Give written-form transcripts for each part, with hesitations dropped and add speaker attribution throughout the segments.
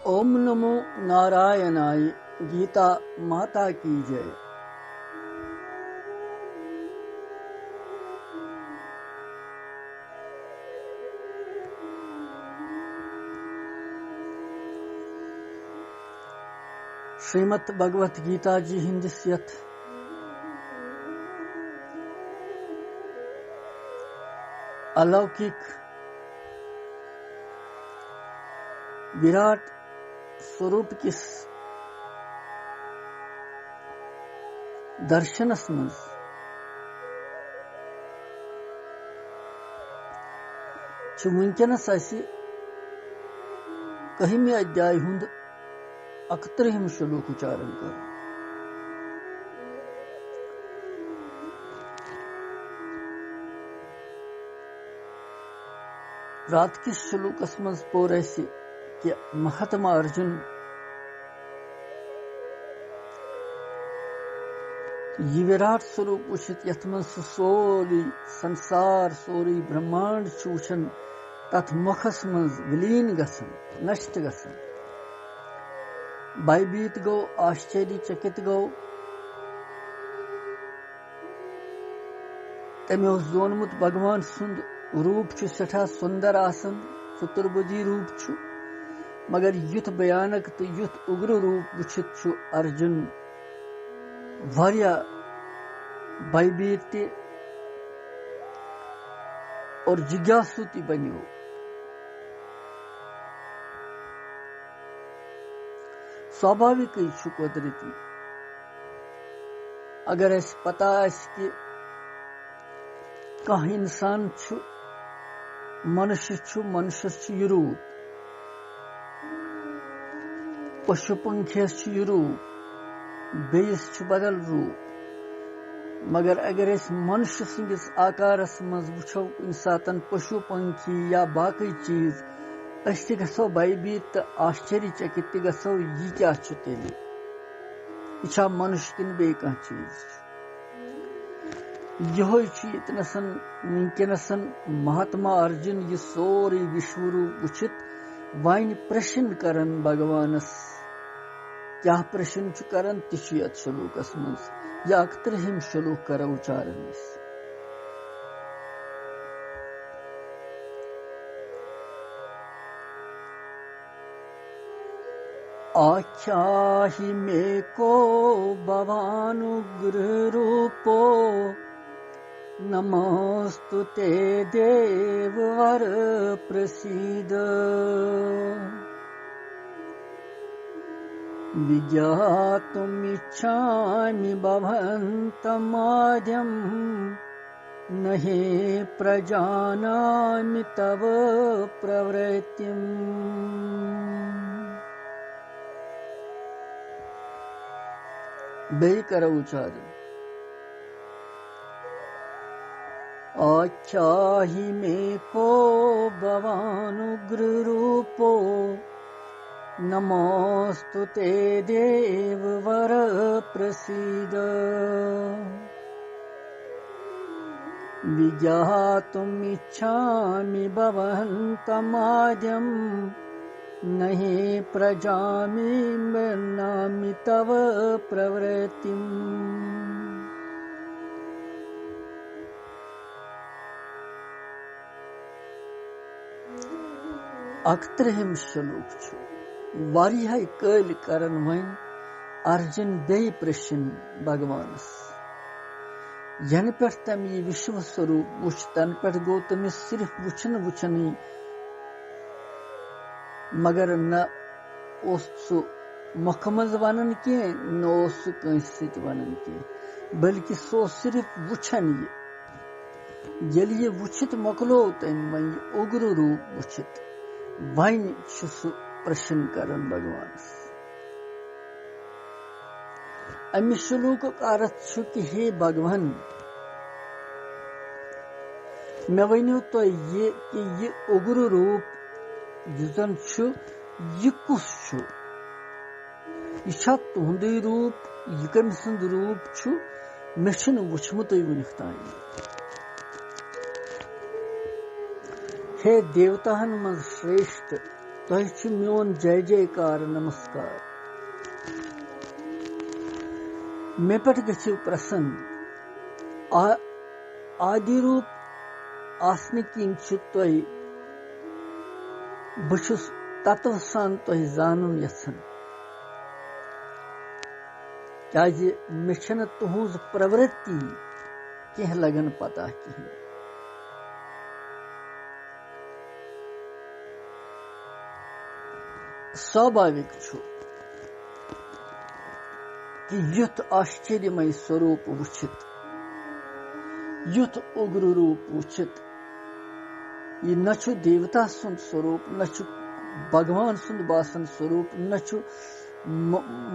Speaker 1: ओम नमो नारायणाय। गीता माता की जय। श्रीमद् भगवत गीता जी हिंदिस यथ अलौकिक विराट स्वरूप किस दर्शनस मज वुनकनस कहमी अध्याय हुंद 31 श्लोक उच्चारण कर। रात किस श्लोकस मज पोर कि महात्मा अर्जुन यह विराट स्वरूप वुचित यथ मन सोरी संसार सोरी ब्रह्मांड वुचन तथ मुखस मज विलीन गसन नष्ट गसन भयभीत गो आश्चर्यचकित गो। तमे जोनमुत भगवान सुंद रूप सठा सुंदर आसन चतुर्भुजी रूप मगर युथ भयानक तो युथ उग्र रूप वुचित अर्जुन वारिया भयभीत और जिज्ञासु बनो। स्वाभाविक कुदरती अगर अस पता कि कह इंसान मनुष्य यह रूप पशु पंखियस यह रूप बेस बदल रूप मगर अगर अस मनुष्य सिंदिस आकारस मज वुछो कुन सातन पशु पंखी या बाकी चीज अस गो भयभीत तो आश्चर्यचकित गो यह क्या तेल यह मनुष्य किन बे कह चीज यतनसन वनकनसन महात्मा अर्जुन यह सोरे विश्वरूप वुचित वन प्रश्न करन भगवानस क्या प्रश्न करन तथ श्लोकस मज या 31 श्लोक कर उच्चारण। आख्याहि मे को भवानुग्र रूपो नमोस्तु ते देववर प्रसीद। विज्ञातुमिच्छामि भवन्तमाद्यं न हि प्रजानामि तव प्रवृत्तिम्। बेकर उच्चारण। आख्याहि मे को भवानुग्र रूपो नमोस्तु ते देववर प्रसीद। विज्ञातुमिच्छामि भवन्तमाद्यं न हि प्रजानामि तव प्रवृत्तिम्। अक्तरहिम श्लोक वारिया कल करन वन अर्जुन बे प्रश्न भगवानस यन पे तम यह विश्व स्वरूप वुच तन पे गो तमिस सिर्फ वुचन वुचनी मगर न सु मुख मज वन कह न कंस वन कह बल्कि सो सिर्फ वुचन ये वुचित मोकलो तम वन उग्र रूप वुचित वन सु प्रश्न करन भगवान। अमि श्लोक अर्थ कि हे भगवान मे वनो तो ये कि यह उग्र रूप यह कुस यह तुंद रूप यह कम सुंद रूप मे वुचमुत वुनिक तान। हे देवताहन मज श्रेष्ठ तोह छु म्योन जय जयकार नमस्कार मे पेट गछिव प्रसन्न आदि रूप आसने किन छु तोह बछुस तत्व सान तोह जानन यछन क्याजि मे छन तुहुज प्रवृत्ति कह लगन पता कहीं स्वाभाविक छु कि युथ आश्चर्यमय स्वरूप वुचित युथ उग्र रूप वुचित ये न छु देवता सुंद स्वरूप न छु भगवान सुंद बासन स्वरूप न छु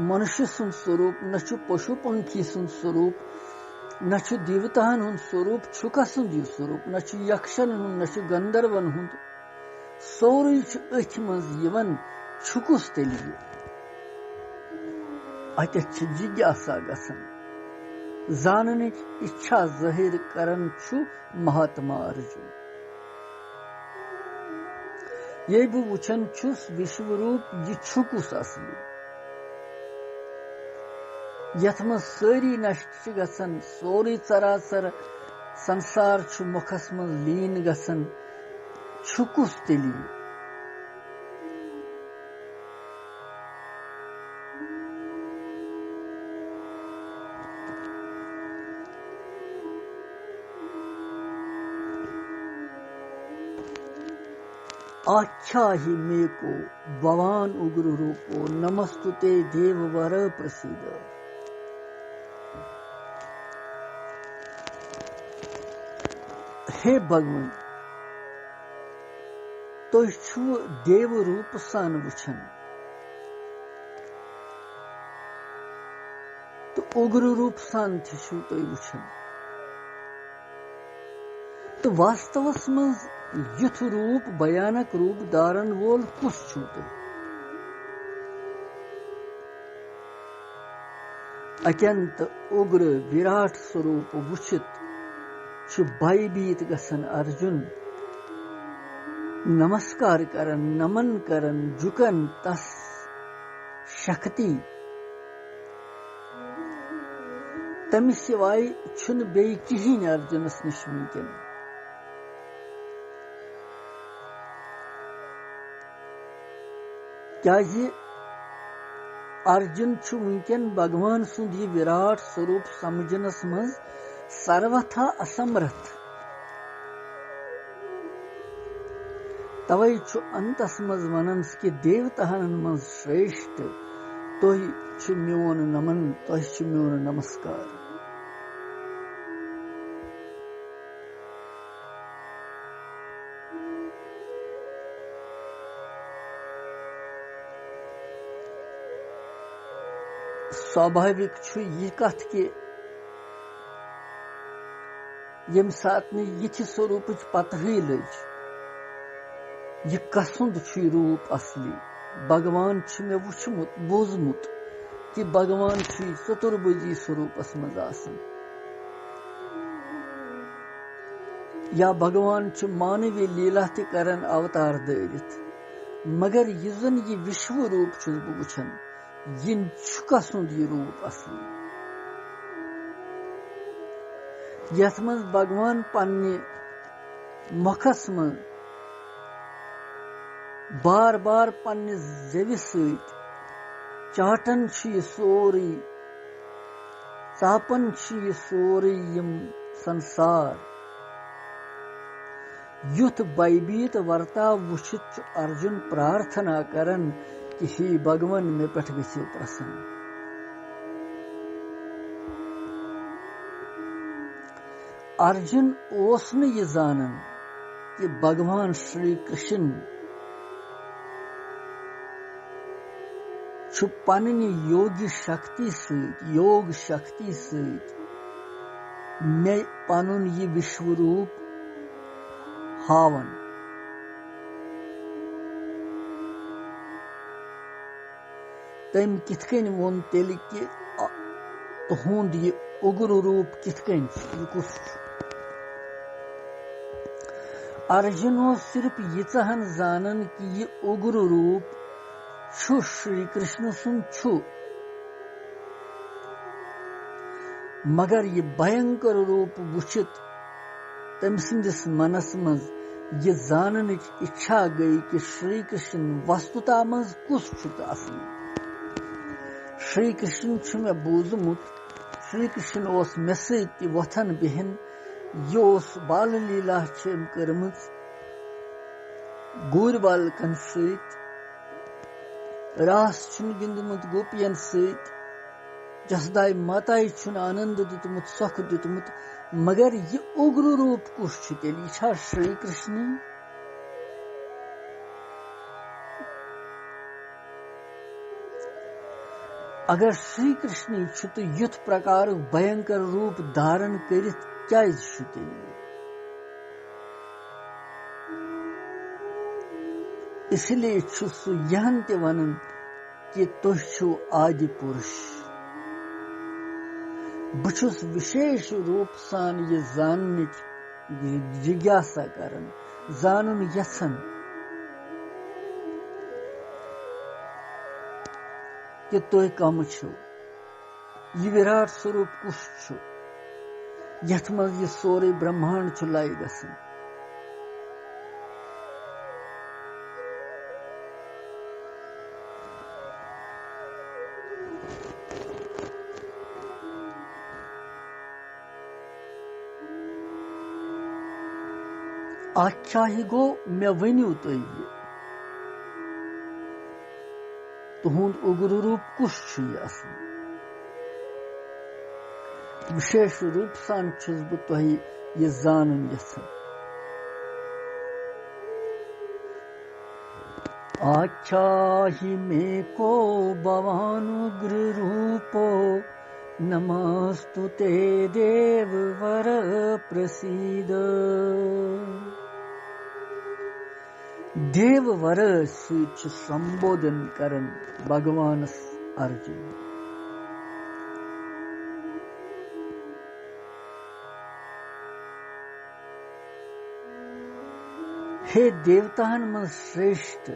Speaker 1: मनुष्य सुंद स्वरूप न छु पशु पंखी सुंद स्वरूप न छु देवतान हुंद स्वरूप छुका सुंद स्वरूप न छु यक्षन हुंद न छु गंधर्वन हुंद सोरी छु अथ मज यवन छुकुस तेलि अत जिज्ञासा गसन जानने इच्छा जाहिर करन छु महात्मा अर्जुन ये बु वुचन छुस विश्वरूप ये छुकुस असली यथ मज सारी नष्ट गसन सोरी चराचर संसार छु मुखस मज लीन गसन छुकुस तेलि आख्या ही मे को भवान उग्र रूपो नमस्तुते देववर प्रसीद हे भगवान तो छु देव रूप सान वुछन तो उग्र रूप सान छु तो वुछन तो वास्तवस मज युथ रूप भयानक रूप धारण वोल कुस छु अत्यंत उग्र विराट स्वरूप वुचित छु भयभीत गसन अर्जुन नमस्कार करन नमन करन झुकन तस शक्ति तमि सिवाय छुन बे किहिन अर्जुनस निश वुंकन क्याजि अर्जुन छु वुंकन भगवान सुंद ये विराट स्वरूप समझनस मज सर्वथा असमर्थ तवै छु अंतस मज वनन कि देवताहन मज श्रेष्ठ तोह छु म्योन नमन तोह छु म्योन नमस्कार स्वाभाविक छु ये कथ के यम सात ने यथ स्वरूप पता ही लज ये कसुंद छु रूप असली भगवान छु मे वुचमुत बोजमुत कि भगवान छु चतुर्भुजी स्वरूपस मज आसन या भगवान छु मानवीय लीला ते करन अवतार दरित मगर यजन ये विश्व रूप छु वुचन yin छुकसुंद ये रूप असली यथ मज भगवान पन्ने मुखस मज बार बार पन्ने जवि सत चाटन ये सोरी चापन ये सोरी यम संसार युथ भयभीत वर्ताव वुचित अर्जुन प्रार्थना करन कि हे भगवान मे पेठ गछिव प्रसन्न अर्जुन ओस न ये जानन कि भगवान श्री कृष्ण छु पन्नि योगी शक्ति योग शक्ति मे पनुन ये विश्वरूप हावन तम कितकन वोन तेल कि तुहुंद ये उग्र रूप कितकन कुस अर्जुन सिर्फ यीचहन जानन कि यह उग्र रूप छु श्री कृष्ण सुंद छु, मगर यह भयंकर रूप वुचित तम सिंदिस मनस मज यह जानन इच्छा गई कि श्री कृष्ण वस्तुता मज कुस छुत असल। श्री कृष्ण छु मे बूजमुत, श्री कृष्ण ओस मे सति वथन बिहन, योस बाल लीला छम करमज गुर बालकन सत, रास छुन गिंदमुत गोपियन सत, जसदाई माताई छुन आनंद दितमुत सुख दितमुत, मगर ये उग्र रूप कुछ छु तेली छा श्री कृष्ण। अगर श्री कृष्ण छु तो युथ प्रकार भयंकर रूप धारण करित क्या छु तेली। इसलिए छु सु यहन ते वनन कि तुह छु आदि पुरुष। बुछुस विशेष रूप सान ये जानने जिज्ञासा करन, जानन यसन कि तुह कम छु, ये विराट स्वरूप कुछ छु, यथ मज ये सोरे ब्रह्मांड छु लाई गसन। अच्छा ही गो मे वनु तुह तुहुंद उग्र रूप कुछ छु यह असल। विशेष रूप सान छुस बह तुह यह जानन यछन। अच्छा ही मे को भवानुग्र रूपो, नमस्तुते देववर प्रसीद। देववर सच संबोधन करन भगवान अर्जुन। हे देवतान में श्रेष्ठ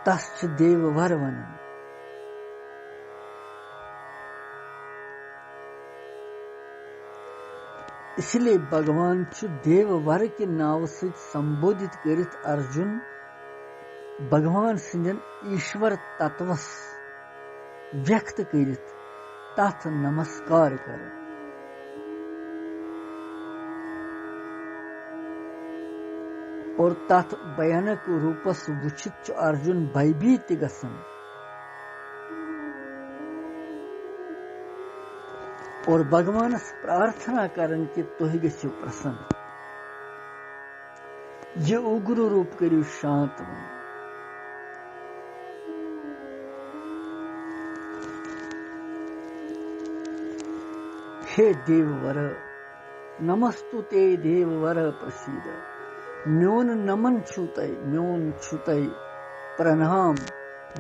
Speaker 1: तस् देववर वनन। इसलिए भगवान छु देववर के नाव से संबोधित करित अर्जुन भगवान सिंधन ईश्वर तत्वस व्यक्त करित तथ नमस्कार कर। और तथ भयानक रूपस वुचित अर्जुन भयभीत गसन और भगवान प्रार्थना करन कि तुह गो प्रसन्न, ये उग्र रूप करू शांत वन। हे देववर नमस्तुते देववर प्रसीद। म्योन नमन छुतय, म्योन छुतय प्रणाम,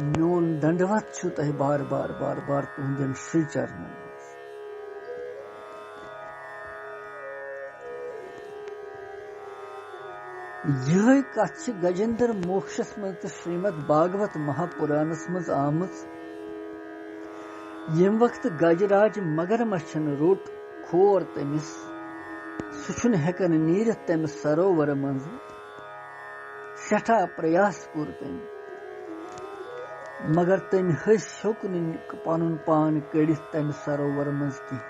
Speaker 1: म्योन दंडवत छुतय बार बार बार बार तुहंदन श्री चरणन। यह कथ गजेंद्र मोक्षस मज तो श्रीमद भागवत महापुराणस मज आमच। यम वक्त गजराज मगरमच्छन रोट खोर तमिस, सुन हेकन नीरत तमिस सरोवर मज। सठा प्रयास कोर तम, मगर तम हस हेक पनुन पान कड़ित तमिस सरोवर मज कह।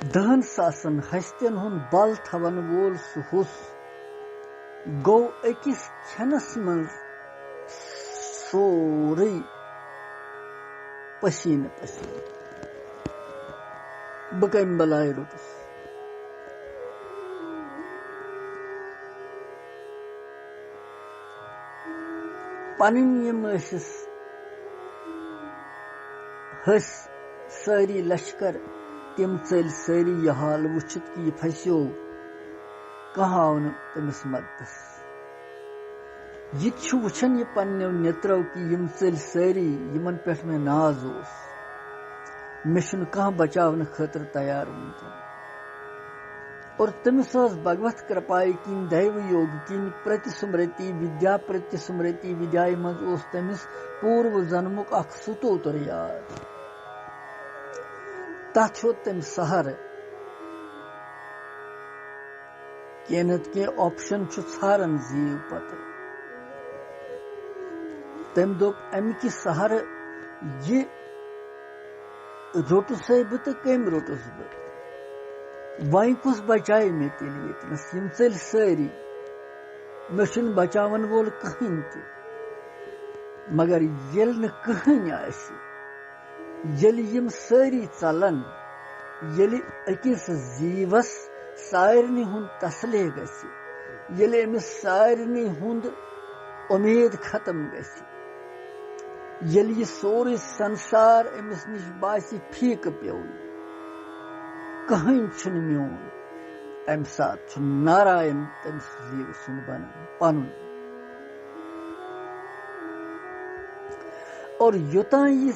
Speaker 1: दहन सासन हस्तन हुन बल थवन वोल सुहुस गो अकिस खनस मज सोरे पसीन पसीन। बकम बलाय रुटस पनिन यम हस सारी लश्कर तम चल सारी यह हाल वुचित कि यह फसो कह आव तमिस मददस। यह वुचन यह पन्नो नेत्रो कि यम चल सारी यमन पे मे नाज ओस। मिशन कहाँ बचावन खतर तैयार वुनकन और तमिस भगवत कृपाई किन दैव योग किन प्रतिस्मृति विद्या प्रतिस्मृति विद्याय मज तमिस पूर्व जन्मुक अख सुतोतर याद तथ तम सहर केनत के ऑप्शन छारन जीव पत तम दोप अमिक सहर ये रोटुस बह तो कम रोटुस बह वह कुस बचाए मे तेल यतनस यम चल सारी मे बचावन वोल कहीं ते मगर येल न कहीं आसि येल यम सारी चलन येल अकिस जीवस सारनी हुंद तसले गसि येल अमिस सारनी हुंद उम्मीद खत्म गसि येल ये सोरे संसार अमिस निश बासि फीक पेवन कहीं छन म्योन तम साथ नारायण तम जीव सुन बन पन और युता ये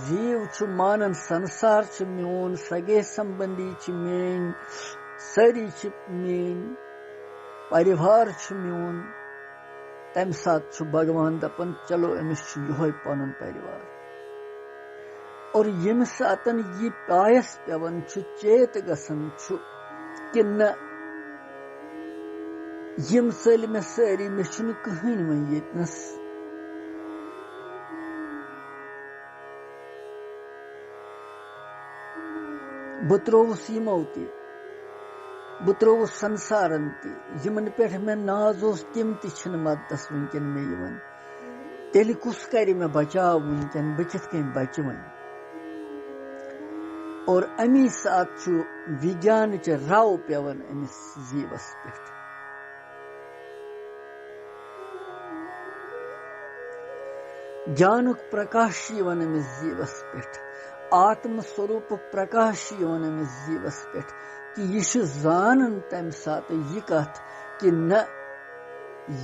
Speaker 1: जीव मानन संसार म्योन सगे संबंधी मेन सारी मेन परिवार म्योन तम साथ भगवान दपन चलो अमिस यो पन परिवार और यम सातन ये पायस पेवन चेत गसन कि न यम चल मे सारी मे कहीं वो यतनस बह त्रोवुस यमो ते बह त्रोवुस संसारन ते यमन पे मे नाज तिम तन मददस वनकन मे यवन तेल कुस कर मे बचाव वनकन बह कित कन बच वन और अमी साथ विज्ञान च राव पेवन अमिस जीवस पे ज्ञानुक प्रकाश यवन अमिस जीवस पे आत्म स्वरूप प्रकाश यवन अमिस जीवस पे कि यह जानन तम साथ यह कथ कि न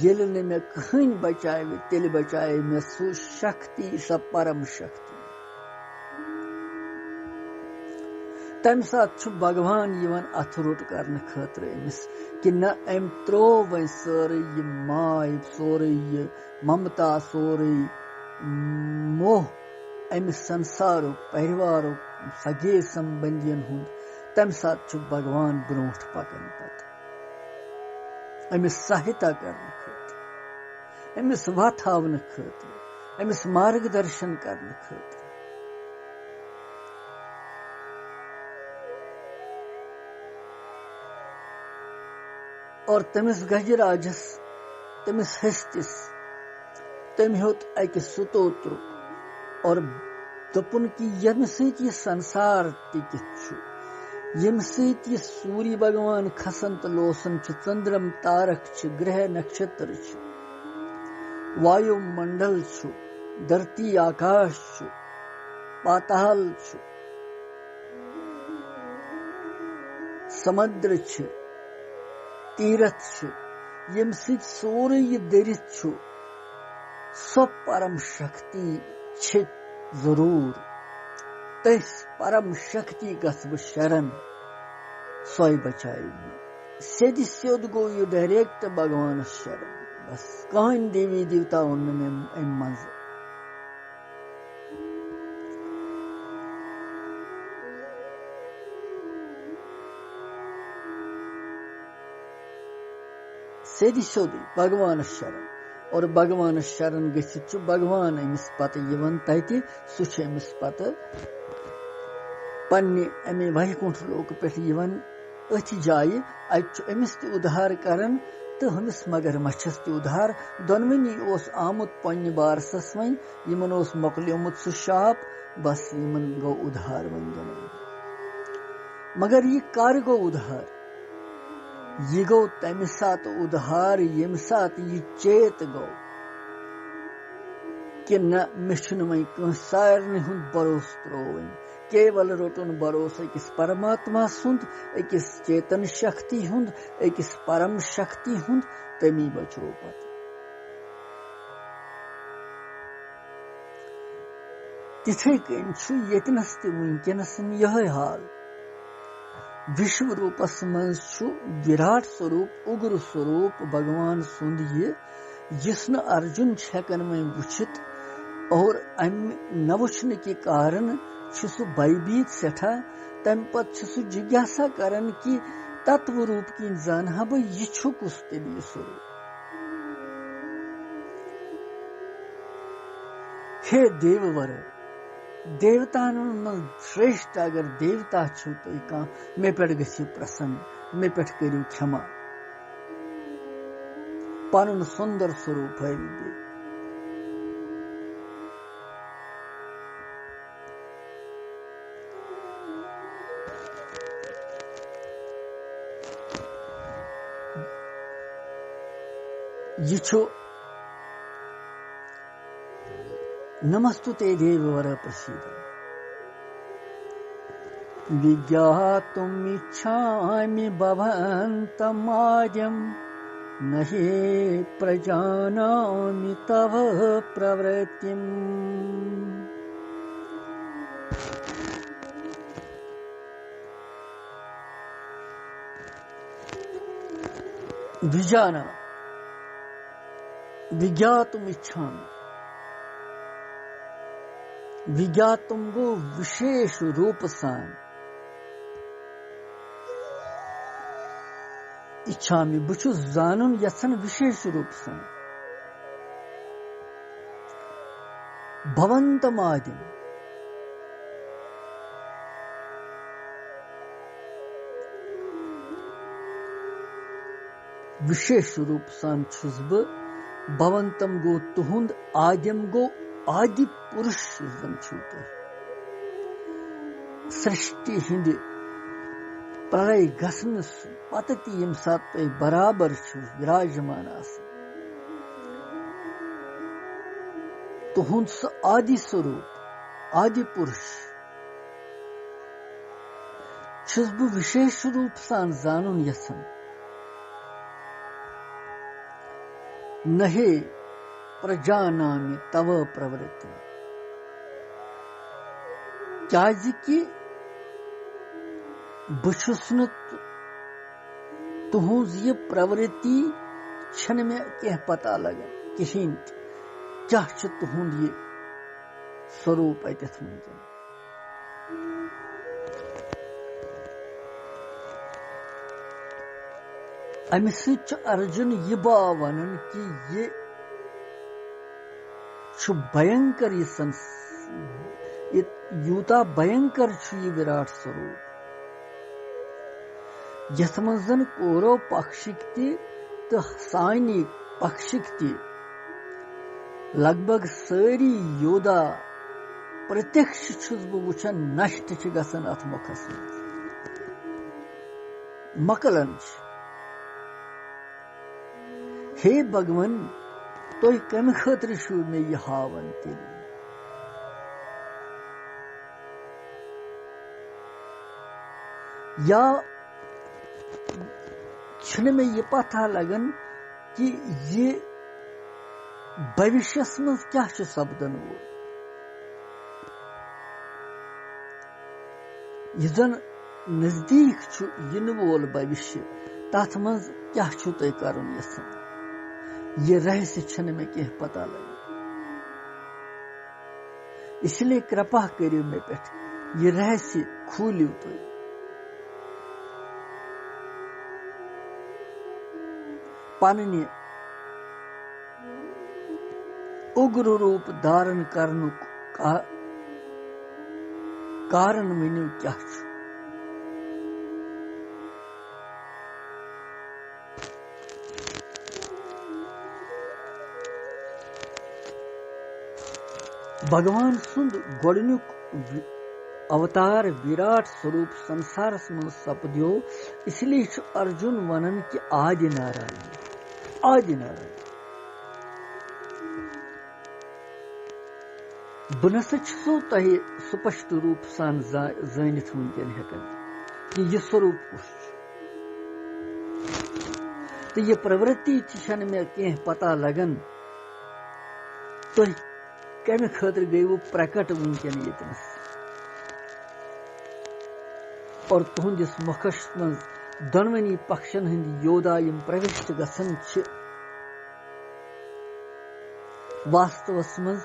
Speaker 1: येल न मे कहीं बचाए तेल बचाए मे सु शक्ति स परम शक्ति तम साथ भगवान यवन अथ रोट कर खतर अमिस कि न अम त्रो वन सारे यह माय सोरे यह ममता सोरे मोह अमिस संसार परिवार सगे संबंधियन हुंद तम साथ भगवान ब्रोट पकन पत अमिस सहायता करने खतर अमिस वत हावन खतर अमिस मार्गदर्शन करने खतर और तमिस गजराजस तमिस हस्तिस तम होत अकि सुतोत्र और दपुन कि यम सत यह संसार यम सत यह सूर्य भगवान खसन तो लोसन चंद्रम तारक ग्रह नक्षत्र वायुमंडल धरती आकाश पाताल समुद्र तीरथ यम सत सोरे यह दरित सो परम शक्ति जरूर तस परम शक्ति गस बह शरण सोई बचाए सेद सेद गो यह डायरेक्ट भगवान शरण बस कहीं देवी देवता उन मज सेद सोद भगवान शरण और भगवान शरण गसित भगवान अमिस पत यवन तति सह अमिस पत पन्ने अमे वैकुंठ लोक पे यवन अथ जाय अमिस त उद्धार करन तो हमिस मगर मच्छस त उद्धार दोनवनी ओस आमुत पन्ने बारसस वन यमन ओस मोकलियोमुत सह शाप बस यमन गो उद्धार वन दोनवनी मगर ये कर गो उद्धार यह गो तम सात उद्धार यम सात यह चेत गो कि न मे वह सारे हुंद भरोस त्रोवन केवल रोटन भरोस अकिस परमात्मा सुंद अकिस चेतन शक्ति हुंद अकिस परम शक्ति हुंद तमी बचो पत। तिथे कन येतनस वनकनस यह हाल विश्व रूपस मज विराट स्वरूप उग्र स्वरूप भगवान सुंद जिस न अर्जुन हेकन वह वुचित और अम न वुचन के कारण सह भयभीत सेठा तम पत् सह जिज्ञासा करन कि तत्व रूप की जानहा बह यह कुस तेल स्वरूप। हे देववर देवतान मज श्रेष्ठ अगर देवता छो तो कह मे पे गु प्रसन्न मे पे करू क्षमा पन सुंदर स्वरूप है नमस्तुते देववर प्रसीद विज्ञातुमिच्छामि भवन्तमाद्यं न हि प्रजानामि तव प्रवृत्तिम्। विजाना विज्ञातुमिच्छामि विज्ञातुम गो विशेष रूप सान इच्छामि बुछु जानन यसन विशेष रूप सान भवन्तमादिम विशेष रूप सान छुस ब भवंतम गो तुहुंद आद्यम गो आदि पुरुष छूते सृष्टि हिंद प्रलय गसन पत यम सात बराबर विराजमान तुहुंद स आदि स्वरूप आदि पुरुष छुस बह विशेष रूप सान जानन यसन नहे प्रजानामि तव प्रवृत्ति कि बहुस न तुहज यह प्रवृत्ति छन मे कह पता लगन कहें क्या तुहद यह स्वरूप अतथ वनकन। अमि सत अर्जुन यह बाव वनन कि यह भयंकर यूता भयंकर यह विराट स्वरूप यथ मज कौरव पक्षिक तो सानी पक्षिक लगभग सारी योदा प्रत्यक्ष छुस बह वुचन नष्ट गसन अथ मुखस मकलन। हे भगवान तुम कम खतर मे यह हावन तेल या छन मे यह पता लगन कि ये भविष्य मज क्या सपदन वो यह जन नजदीक इन वोल भविष्य तथ मज क्या तुम करन यसान ये रहस्य छन में कह पता लगे इसलिए कृपा करियो मे पे ये रहस्य खोलियो तो पन्ने उग्र रूप धारण करने कारण वनु क्या भगवान सुंद गोडनुक अवतार विराट स्वरूप संसारस मज सपद्यो इसलिए अर्जुन वनन कि आदि नारायण बह नसा तह स्पष्ट रूप सान जानित वनकन हेकन कि यह स्वरूप कुछ तो यह प्रवृत्ति मे कह पता लगन तुम कम खतर गई वो प्रकट वुनकन यतनस और तुहंदिस मुखस मज दोनवनी पक्षन हंद योदा यम प्रविष्ट गसन वास्तवस मज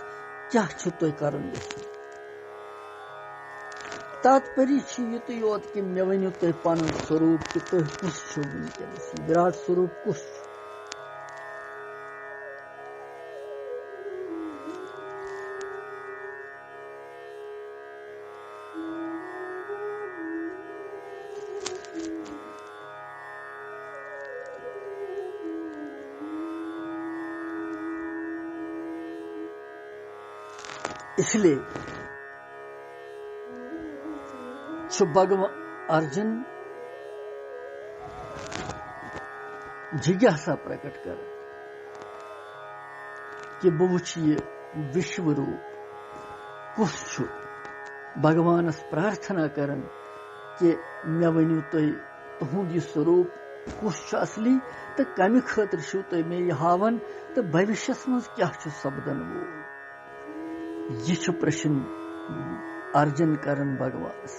Speaker 1: क्या तुह करन तात्पर्य युत योत कि मे वनु तुह पन स्वरूप कि तुह कुस वुनकस विराट स्वरूप कुस इसलिए भगवान अर्जुन जिज्ञासा प्रकट कर कि बह वुच यह विश्व रूप कुस भगवानस प्रार्थना करन कि मे वनु तुहद यह स्वरूप कुस असली तो कम खतर तुह मे यह हावन तो भविष्य मज क्या सपदन वोल यह प्रश्न अर्जुन करन भगवानस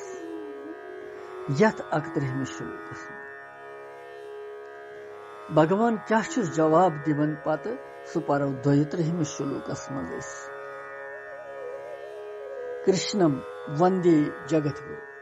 Speaker 1: यथ 31 श्लोकस भगवान क्या जवाब दिवन पत सह परो 32 श्लोकस मज कृष्णम वंदे जगत गुरु।